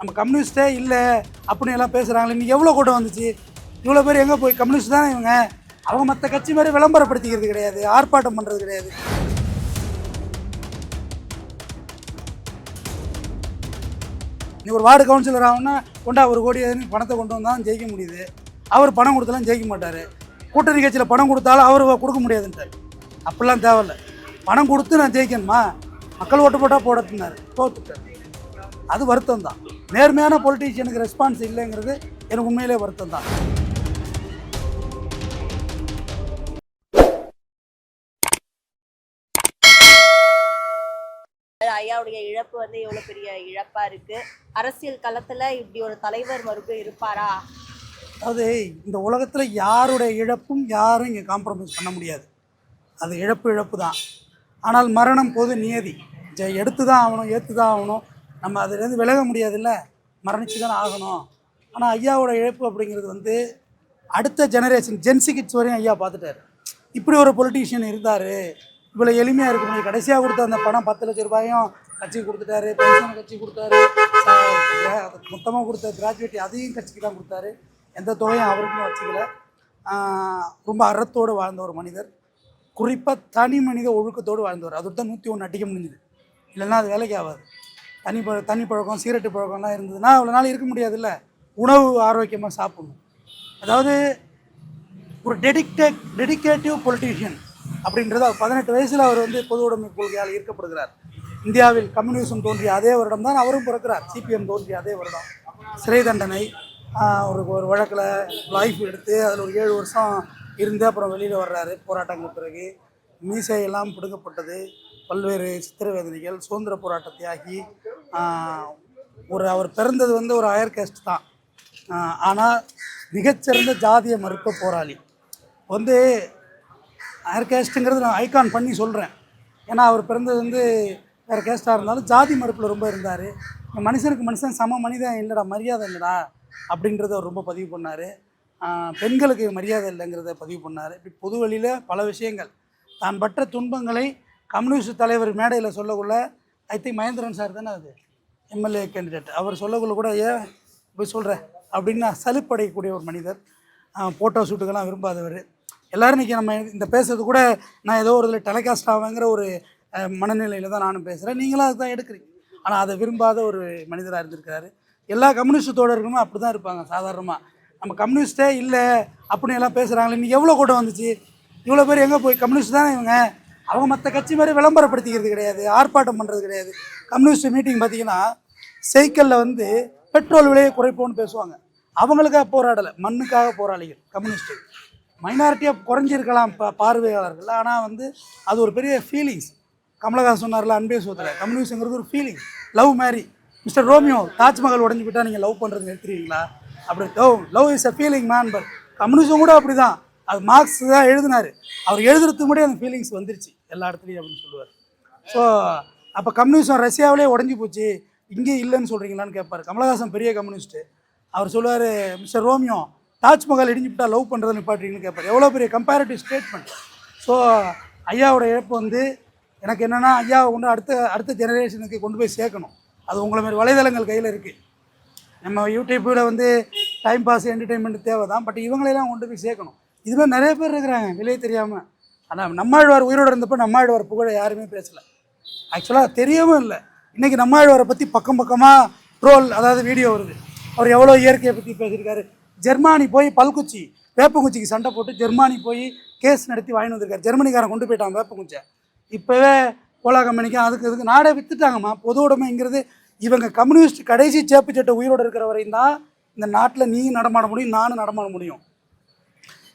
நம்ம கம்யூனிஸ்டே இல்லை அப்படின்னு எல்லாம் பேசுகிறாங்களே, இன்றைக்கி எவ்வளோ கூட்டம் வந்துச்சு, இவ்வளோ பேர் எங்கே போய் கம்யூனிஸ்ட் தானே இவங்க, அவங்க மற்ற கட்சி மாதிரி விளம்பரப்படுத்திக்கிறது கிடையாது, ஆர்ப்பாட்டம் பண்ணுறது கிடையாது. நீ ஒரு வார்டு கவுன்சிலர் ஆகுன்னா கொண்டா 1 கோடி பணத்தை கொண்டு வந்தால் ஜெயிக்க முடியுது. அவர் பணம் கொடுத்தாலும் ஜெயிக்க மாட்டார். கூட்டணி கட்சியில் பணம் கொடுத்தாலும் அவர் கொடுக்க முடியாதுன்ட்டார். அப்படிலாம் தேவையில்லை, பணம் கொடுத்து நான் ஜெயிக்கணுமா, மக்கள் ஓட்டு போட்டால் போடத்துனார், தோத்துட்டார். அது வருத்தம் தான். நேர்மையான பொலிட்டீஷியனுக்கு ரெஸ்பான்ஸ் இல்லைங்கிறது எனக்கு உண்மையிலே வருத்தம் தான். ஐயாவுடைய இழப்பு எவ்வளவு பெரிய இழப்பா இருக்கு. அரசியல் களத்துல இப்படி ஒரு தலைவர் மறுபடியும் இருப்பாரா? அதாவது இந்த உலகத்துல யாருடைய இழப்பும் யாரும் இங்கே காம்ப்ரமைஸ் பண்ண முடியாது. அது இழப்பு தான். ஆனால் மரணம் பொது நியதி. எடுத்து தான் ஆகணும், ஏற்று தான் ஆகணும். நம்ம அதுலேருந்து விலக முடியாதுல்ல, மரணிச்சு தானே ஆகணும். ஆனால் ஐயாவோட இழப்பு அப்படிங்கிறது அடுத்த ஜெனரேஷன் ஜென்சி கிட்ஸ் வரையும் ஐயா பார்த்துட்டாரு. இப்படி ஒரு பொலிட்டீஷியன் இருந்தார், இவ்வளோ எளிமையாக இருக்க முடியும். கடைசியாக கொடுத்த அந்த பணம் 10 லட்ச ரூபாயும் கட்சிக்கு கொடுத்துட்டாரு, பென்ஷன் கட்சிக்கு கொடுத்தாரு, மொத்தமாக கொடுத்த கிராஜுவேட்டி அதையும் கட்சிக்கு தான் கொடுத்தாரு. எந்த தொகையும் அவருக்குன்னு வச்சுக்கல. ரொம்ப அறத்தோடு வாழ்ந்த ஒரு மனிதர், குறிப்பாக தனி மனித ஒழுக்கத்தோடு வாழ்ந்தவர். அது தான் 101 அடிக்க முடிஞ்சுது. இல்லைன்னா அது வேலைக்கு ஆகாது. தனி பழக்கம், சீரட்டு பழக்கம்லாம் இருந்ததுன்னா அவ்வளோ நாள் இருக்க முடியாதுல்ல. உணவு ஆரோக்கியமாக சாப்பிடணும். அதாவது ஒரு டெடிகேட்டிவ் பொலிட்டீஷியன் அப்படின்றது. 18 வயசில் அவர் பொது உடைமை கொள்கையால் ஈர்க்கப்படுகிறார். இந்தியாவில் கம்யூனிசம் தோன்றிய அதே வருடம் தான் அவரும் பிறக்கிறார். சிபிஎம் தோன்றிய அதே வருடம். சிறை தண்டனை, ஒரு வழக்கில் லைஃப் எடுத்து அதில் ஒரு 7 வருஷம் இருந்து அப்புறம் வெளியில் வர்றாரு. போராட்டங்கள் பிறகு மீசையெல்லாம் பிடுங்கப்பட்டது, பல்வேறு சித்திரவேதனைகள், சுதந்திர போராட்ட தியாகி. அவர் பிறந்தது ஒரு ஹையர் கேஸ்ட் தான். ஆனால் மிகச்சிறந்த ஜாதிய மறுக்க போராளி. ஹையர் கேஸ்ட்டுங்கிறது நான் ஐகான் பண்ணி சொல்கிறேன். ஏன்னா அவர் பிறந்தது வேறு கேஸ்ட்டாக இருந்தாலும் ஜாதி மறுப்பில் ரொம்ப இருந்தார். மனுஷனுக்கு மனுஷன் சம மனிதன் இல்லைடா, மரியாதை இல்லைடா அப்படின்றத அவர் ரொம்ப பதிவு பண்ணார். பெண்களுக்கு மரியாதை இல்லைங்கிறத பதிவு பண்ணார். இப்படி பொது வழியில் பல விஷயங்கள், தான் பற்ற துன்பங்களை கம்யூனிஸ்ட் தலைவர் மேடையில் சொல்லக்குள்ள, ஐ திங்க் மகேந்திரன் சார் தானே அது எம்எல்ஏ கேண்டிடேட், அவர் சொல்லக்குள்ள கூட ஏன் போய் சொல்கிறேன் அப்படின்னு சலிப்படையக்கூடிய ஒரு மனிதர். ஃபோட்டோ ஷூட்டுக்கெல்லாம் விரும்பாதவர். எல்லோரும் இன்றைக்கி நம்ம இந்த பேசுறது கூட நான் ஏதோ ஒரு இதில் டெலிகாஸ்ட் ஆகுங்கிற ஒரு மனநிலையில் தான் நானும் பேசுகிறேன். நீங்களும் அதுக்கு தான் எடுக்கிறீங்க. ஆனால் அதை விரும்பாத ஒரு மனிதராக இருந்திருக்கிறாரு. எல்லா கம்யூனிஸ்ட் தோழர்களும் அப்படி தான் இருப்பாங்க. சாதாரணமாக நம்ம கம்யூனிஸ்டே இல்லை அப்படின்னு எல்லாம் பேசுகிறாங்களே, இன்றைக்கி எவ்வளோ கூட்டம் வந்துச்சு, இவ்வளோ பேர் எங்கே போய் கம்யூனிஸ்ட் தானே இவங்க, அவங்க மற்ற கட்சி மாதிரி விளம்பரப்படுத்திக்கிறது கிடையாது, ஆர்ப்பாட்டம் பண்ணுறது கிடையாது. கம்யூனிஸ்ட் மீட்டிங் பார்த்திங்கன்னா சைக்கிளில் பெட்ரோல் விலையை குறைப்போன்னு பேசுவாங்க. அவங்களுக்காக போராடலை, மண்ணுக்காக போராளிகள் கம்யூனிஸ்ட்டு. மைனாரிட்டியாக குறைஞ்சிருக்கலாம் பார்வையாளர்கள். ஆனால் அது ஒரு பெரிய ஃபீலிங்ஸ். கமலஹாசன் சொன்னார்ல அன்பே சோதனை, கம்யூனிஸ்ட்ங்கிறது ஒரு feeling. Love Mary, mister Romeo Taj உடஞ்சி விட்டால் நீங்கள் லவ் பண்ணுறது நிறுத்துறீங்களா? அப்படி love is a feeling man. But கம்யூனிஸ்டும் கூட அப்படி தான். அது மார்க்ஸ் தான் எழுதினார். அவர் எழுதுறதுக்கு கூட அந்த ஃபீலிங்ஸ் வந்துருச்சு எல்லா இடத்துலையும் அப்படின்னு சொல்லுவார். ஸோ அப்போ கம்யூனிஸ்டம் ரஷ்யாவிலே உடஞ்சி போச்சு, இங்கே இல்லைன்னு சொல்கிறீங்களான்னு கேட்பார். கமலஹாசன் பெரிய கம்யூனிஸ்ட்டு. அவர் சொல்லுவார், மிஸ்டர் ரோமியோ தாஜ்மஹால் இடிஞ்சுவிட்டா லவ் பண்ணுறதை நிப்பாட்டுறீங்கன்னு கேட்பார். எவ்வளோ பெரிய கம்பேரிட்டிவ் ஸ்டேட்மெண்ட். ஸோ ஐயாவோட இழப்பு எனக்கு என்னென்னா, ஐயாவை கொண்டு அடுத்த ஜெனரேஷனுக்கு கொண்டு போய் சேர்க்கணும். அது உங்களை மாதிரி வலைதளங்கள் கையில் இருக்குது. நம்ம யூடியூப்பில் டைம் பாஸ் என்டர்டெயின்மெண்ட் தேவை தான். பட் இவங்களெல்லாம் கொண்டு போய் சேர்க்கணும். இதுமாதிரி நிறைய பேர் இருக்கிறாங்க வெளியே தெரியாமல். ஆனால் நம்மாழ்வார் உயிரோடு இருந்தப்போ நம்மாழ்வார் புகழை யாருமே பேசலை. ஆக்சுவலாக தெரியவும் இல்லை. இன்றைக்கி நம்மாழ்வாரை பற்றி பக்கமாக ட்ரோல், அதாவது வீடியோ வருது. அவர் எவ்வளோ இயற்கையை பற்றி பேசியிருக்காரு. ஜெர்மானி போய் பல்குச்சி வேப்பங்குச்சிக்கு சண்டை போட்டு ஜெர்மானி போய் கேஸ் நடத்தி வாங்கிட்டு வந்திருக்காரு. ஜெர்மனிக்காரன் கொண்டு போயிட்டான் வேப்பங்குச்சை. இப்போவே கோலா கம்பெனிக்கு அதுக்கு நாடே விற்றுட்டாங்கம்மா. பொது உடைமைங்கிறது இவங்க கம்யூனிஸ்ட் கடைசி சேப்பு சட்டை உயிரோடு இருக்கிற வரையும் தான் இந்த நாட்டில் நீ நடமாட முடியும், நானும் நடமாட முடியும்.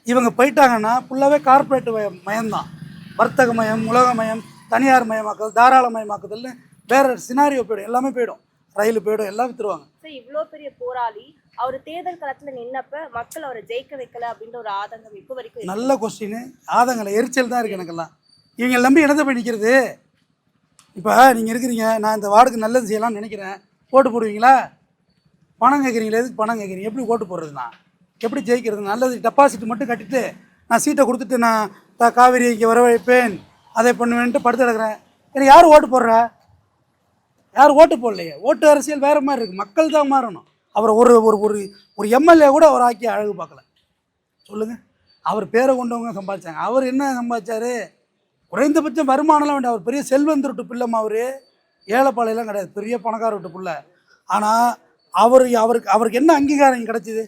இவங்க போயிட்டாங்கன்னா ஃபுல்லாகவே கார்பரேட் மயம்தான். வர்த்தக மயம், உலகமயம், தனியார் மயமாக்குதல், தாராளமயமாக்குதல்னு வேறு சினாரியோ போயிடும். எல்லாமே போயிடும். ரயில் போயிடும், எல்லாம் விற்றுருவாங்க. இவ்வளோ பெரிய போராளி அவர் தேர்தல் களத்தில் நின்னப்ப மக்கள் அவரை ஜெயிக்க வைக்கல அப்படின்ற ஒரு ஆதங்கம் இப்போ வரைக்கும். நல்ல கொஸ்டின். ஆதங்கம் எரிச்சல் தான் இருக்குது எனக்கெல்லாம். இவங்க நம்பி என்னத்தை போய் நிற்கிறது? இப்போ நீங்கள் இருக்கிறீங்க, நான் இந்த வார்டுக்கு நல்லது செய்யலாம்னு நினைக்கிறேன், ஓட்டு போடுவீங்களா? பணம் கேட்குறீங்களா? எதுக்கு பணம் கேட்குறீங்க? எப்படி ஓட்டு போடுறதுண்ணா? எப்படி ஜெயிக்கிறது? நல்லது டெபாசிட் மட்டும் கட்டிட்டு நான் சீட்டை கொடுத்துட்டு நான் காவேரி இங்கே வரவழைப்பேன், அதை பண்ணுவேன்ட்டு படுத்து கிடக்குறேன். எனக்கு யார் ஓட்டு போடுறா? யார் ஓட்டு போடலையே. ஓட்டு அரசியல் வேறு மாதிரி இருக்குது. மக்கள் தான் மாறணும். அவரை ஒரு ஒரு ஒரு ஒரு எம்எல்ஏ கூட அவர் ஆக்கி அழகு பார்க்கல. சொல்லுங்கள். அவர் பேரை கொண்டவங்க சம்பாதிச்சாங்க. அவர் என்ன சம்பாதிச்சாரு? குறைந்தபட்சம் வருமானம்லாம் வேண்டாம். அவர் பெரிய செல்வந்தர் விட்டு பிள்ளைமா. அவர் ஏழைப்பாளையெல்லாம் கிடையாது, பெரிய பணக்கார விட்டு பிள்ளை. ஆனால் அவருக்கு என்ன அங்கீகாரம் இங்கே கிடச்சிது?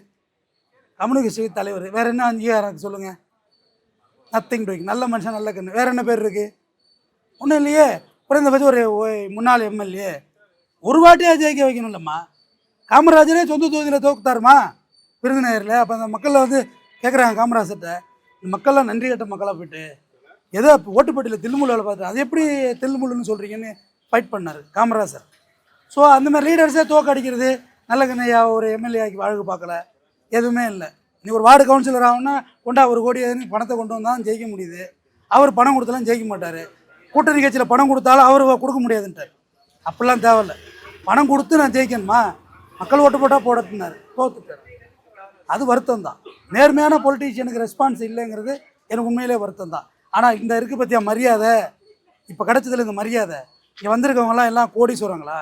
கம்யூனிஸ்ட் தலைவர். வேறு என்ன அங்கீகாரம் சொல்லுங்கள்? Nothing doing. நல்ல மனுஷன், நல்ல கண்ணு. வேறு என்ன பேர் இருக்குது? ஒன்றும் இல்லையே. குறைந்தபட்சம் ஒரு முன்னாள் எம்எல்ஏ ஒரு வாட்டியாக ஜெயிக்க வைக்கணும் இல்லைம்மா. காமராஜரே சொந்த தொகுதியில் தோக்குத்தாருமா விருதுநகரில். அப்போ அந்த மக்களில் வந்து கேட்குறாங்க காமராஜர்கிட்ட, இந்த மக்கள்லாம் நன்றி கட்ட மக்களாக போயிட்டு ஏதோ ஓட்டுப்பட்டியில் தில்முள்ளில் பார்த்து அது எப்படி தில்முள்ளுன்னு சொல்கிறீங்கன்னு ஃபைட் பண்ணார் காமராஜர். ஸோ அந்த மாதிரி லீடர்ஸே தோக்க அடிக்கிறது. நல்ல கண்ணையா ஒரு எம்எல்ஏ ஆக்கி அழகு பார்க்கல, எதுவுமே இல்லை. நீ ஒரு வார்டு கவுன்சிலர் ஆகுன்னா கொண்டா 1 கோடி பணத்தை கொண்டு வந்தால் ஜெயிக்க முடியுது. அவர் பணம் கொடுத்தாலும் ஜெயிக்க மாட்டார். கூட்டணி கட்சியில் பணம் கொடுத்தாலும் அவர் கொடுக்க முடியாதுன்ட்டார். அப்படிலாம் தேவையில்லை. பணம் கொடுத்து நான் ஜெயிக்கணுமா, மக்கள் ஓட்டு போட்டால் போடத்துனார், தோத்துட்டார். அது வருத்தம் தான். நேர்மையான பொலிட்டீஷியனுக்கு ரெஸ்பான்ஸ் இல்லைங்கிறது எனக்கு உண்மையிலே வருத்தம் தான். ஆனால் இந்த இருக்குது பற்றியா மரியாதை, இப்போ கிடச்சதில் இந்த மரியாதை. இங்கே வந்திருக்கவங்களாம் எல்லாம் கோடீஸ்வரங்களா?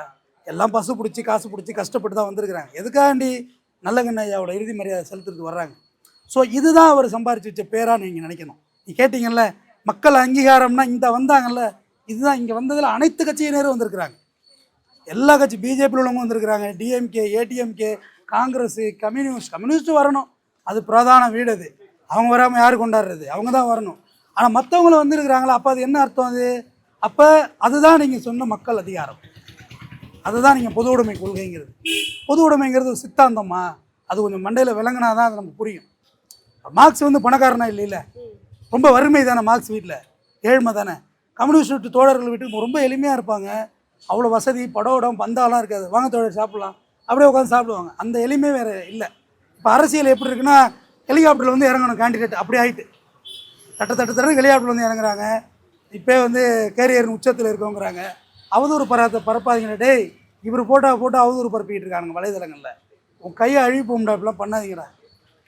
எல்லாம் பசு பிடிச்சி காசு பிடிச்சி கஷ்டப்பட்டு தான் வந்திருக்கிறாங்க. எதுக்காண்டி நல்ல கண்ணையாவோட இறுதி மரியாதை செலுத்துறதுக்கு வர்றாங்க. ஸோ இதுதான் அவர் சம்பாரித்து வச்ச பேராக நீங்கள் நினைக்கணும். நீ கேட்டிங்கல்ல மக்கள் அங்கீகாரம்னா இந்த வந்தாங்கல்ல, இதுதான். இங்கே வந்ததில் அனைத்து கட்சியினரும் வந்திருக்கிறாங்க. எல்லா கட்சி பிஜேபியில் உள்ளவங்க வந்திருக்கிறாங்க. டிஎம்கே, ஏடிஎம்கே, காங்கிரஸ், கம்யூனிஸ்ட் வரணும். அது பிரதான வீடு. அது அவங்க வராமல் யார் கொண்டாடுறது? அவங்க தான் வரணும். ஆனால் மற்றவங்களும் வந்திருக்கிறாங்களா? அப்போ அது என்ன அர்த்தம்? அது அப்போ அதுதான் நீங்கள் சொன்ன மக்கள் அதிகாரம். அதுதான் நீங்கள் பொது உடைமை கொள்கைங்கிறது. பொது உடைமைங்கிறது ஒரு சித்தாந்தமா? அது கொஞ்சம் மண்டையில் விளங்கினா தான் அது நமக்கு புரியும். மார்க்ஸ் வந்து பணக்காரனா இல்லை, ரொம்ப வறுமை தானே மார்க்ஸ் வீட்டில், ஏழ்மை தானே. கம்யூனிஸ்ட் வீட்டு தோழர்கள் வீட்டுக்கு ரொம்ப எளிமையாக இருப்பாங்க. அவ்வளோ வசதி, படம் பந்தாலாம் இருக்காது. வாங்க தோழர் சாப்பிட்லாம், அப்படியே உட்காந்து சாப்பிடுவாங்க. அந்த எளிமை வேறு இல்லை. இப்போ அரசியல் எப்படி இருக்குன்னா, ஹெலிகாப்டரில் வந்து இறங்கணும் கேண்டிடேட், அப்படி ஆகிட்டு தட்டு ஹெலிகாப்டரில் வந்து இறங்குறாங்க. இப்போ வந்து கேரியர் உச்சத்தில் இருக்கவங்கிறாங்க. அவதூறு பரப்பாதீங்கடா டேய். இவர் போட்டோ அவதூறு பரப்பிக்கிட்டு இருக்காங்க வலைதளங்களில். உன் கையை அழிப்போம்டா, அப்படிலாம் பண்ணாதீங்கடா.